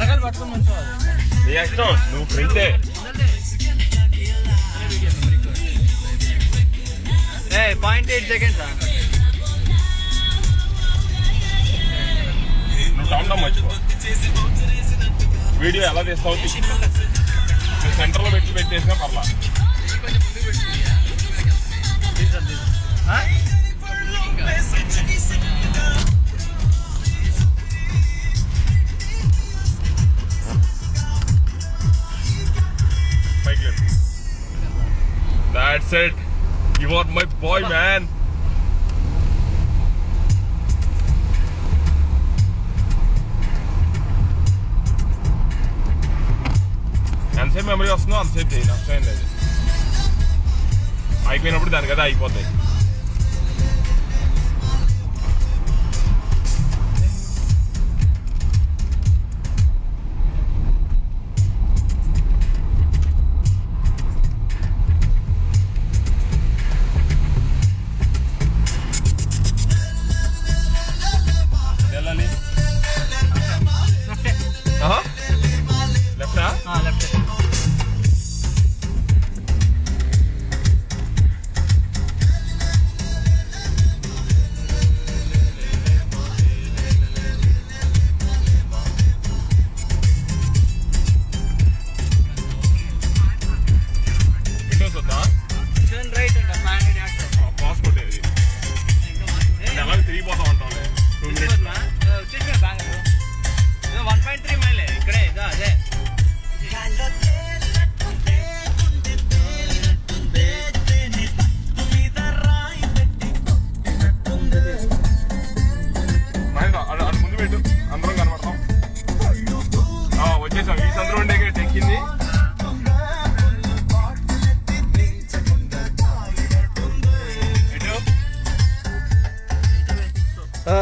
వెనకాల పట్టుకుని మంచి నీ ఇష్టం, నువ్వు ఫ్రెండే. .8 seconds నువ్వు టామ్ మర్చిపో. వీడియో ఎలా తీస్తావు? నువ్వు సెంటర్లో పెట్టేసినా పర్లా. That's it. You are my boy, man. ఎంతసేపు మెమరీ వస్తుందో అంతసేపు చేయి, నష్టం లేదు. అయిపోయినప్పుడు దాని కదా అయిపోతాయి.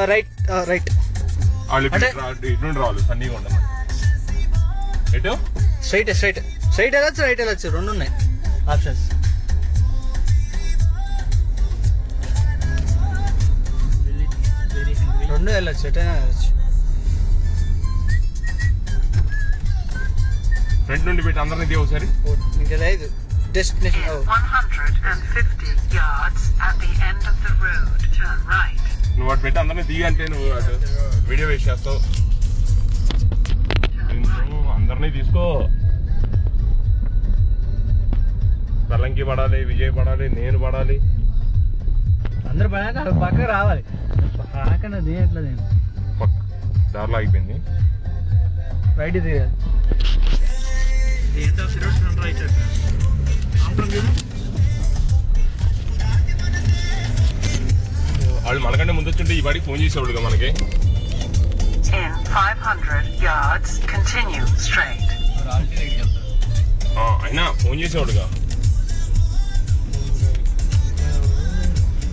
రైట్ ఇటు రావాలి, సన్నీగా ఉండదు. ఎటు స్ట్రైట్ వెళ్ళచ్చు, రైట్ వెళ్ళచ్చు, రెండు ఉన్నాయి ఆప్షన్స్. రెండు వెళ్ళచ్చు, ఎటైనా వెళ్ళచ్చు. ఫ్రంట్ నుండి పెట్టి అందరినీ దిగు ఒకసారి. ఇంకా లేదు destination. 150 yards at the end of the road, turn right. నువ్వు అటు పెట్టి అందరినీ దిగి అంటే నువ్వు అటు వీడియో వేస్ట్ చేస్తావు. అందరినీ తీసుకో. పల్లంకి పడాలి, విజయ్ పడాలి, నేను పడాలి, అందరు పడాలి. పక్కకు రావాలి, పక్కన దిగట్లేదు. నేను దారిలో ఆగిపోయింది. రైట్ దిగాలి. వాళ్ళు మనకంటే ముందు వచ్చుంటే ఈ వాడికి ఫోన్ చేసేవాడుగా మనకి. In 500 yards, continue straight. అయినా ఫోన్ చేసేవాడుగా.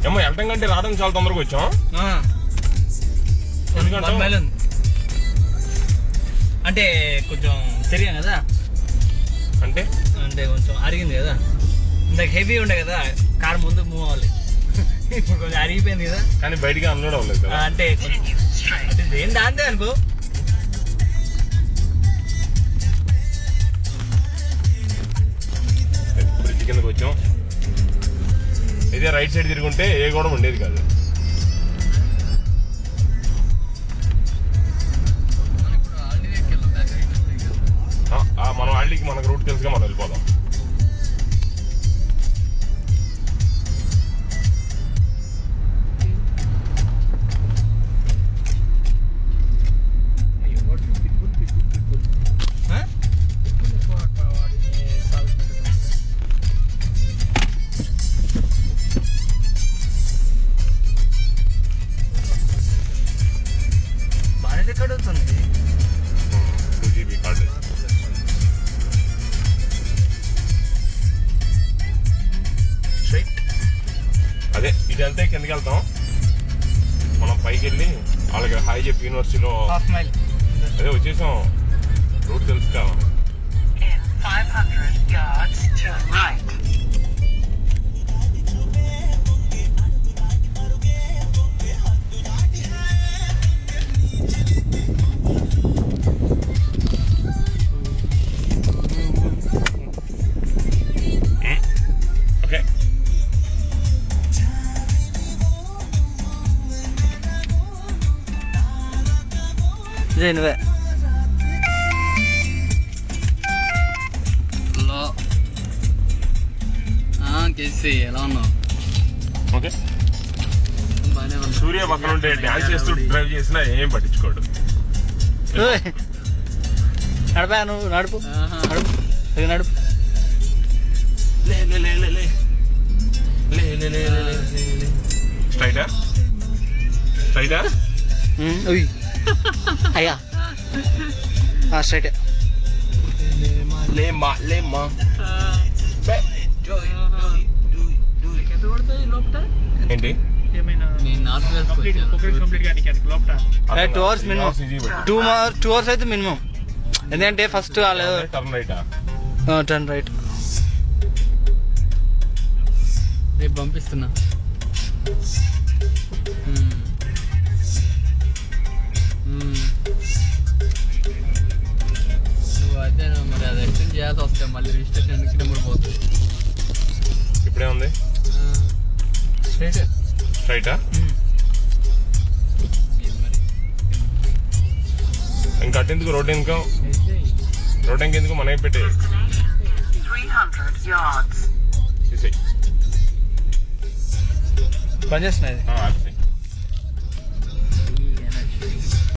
ఏమో వెళ్ళటం కంటే రావడం చాలా తొందరగా వచ్చాం. అంటే కొంచెం తిరిగాం కదా, అంటే కొంచెం అరిగింది కదా. ఇందాక హెవీ ఉండే కదా, కార్ ముందు మూవ్ అవ్వాలి. ఇప్పుడు కొంచెం అరిగిపోయింది కదా, కానీ బయటికి అన్లోడ్ అవ్వలేదు కదా. అంటే ఏం దాంతే అనుకో. బ్రిడ్జ్ కిందకి వచ్చాం. ఇదే రైట్ సైడ్ తిరుగుంటే ఏ కూడా ఉండేది కాదు. మనం ఆళ్ళకి మనకు రూట్ తెలుసుగా మనం వెళ్ళిపోదాం. అదే ఇటు వెళ్తే కిందకి వెళ్తాం. మనం పైకి వెళ్ళి వాళ్ళకి హాయ్ చెప్పి యూనివర్సిటీలో అదే వచ్చేసాం. రూట్ తెలుసు కావాలి. In 500 yards, turn right. ఇదే నువ్వే కేసీ ఎలా ఉన్నావు? ఓకే. సూర్య పక్కన ఉంటే డాన్స్ చేస్తూ డ్రైవ్ చేసినా ఏం పట్టించుకోడు. నడపా నువ్వు నడుపు నడుపు స్ట్రైటా అయ్యా స్ట్రైట్ లేమ్మా ఏంటి 2 hours మినిమం 2 hours అయితే మినిమం. ఎందుకంటే ఫస్ట్ టర్న్ రైట్ రేపు పంపిస్తున్నా. నువ్వు అయితే మరి అది ఎక్స్టెండ్ చేయాల్సి వస్తే మళ్ళీ రిజిస్ట్రేషన్ ఎందుకు నెంబర్ పోతుంది. ఇప్పుడే ఉంది స్ట్రైటా ఇంకా అట్టెందుకు రోడ్ ఇంకెందుకు మనకి పెట్టే 300 yards. పని చేస్తున్నాయి.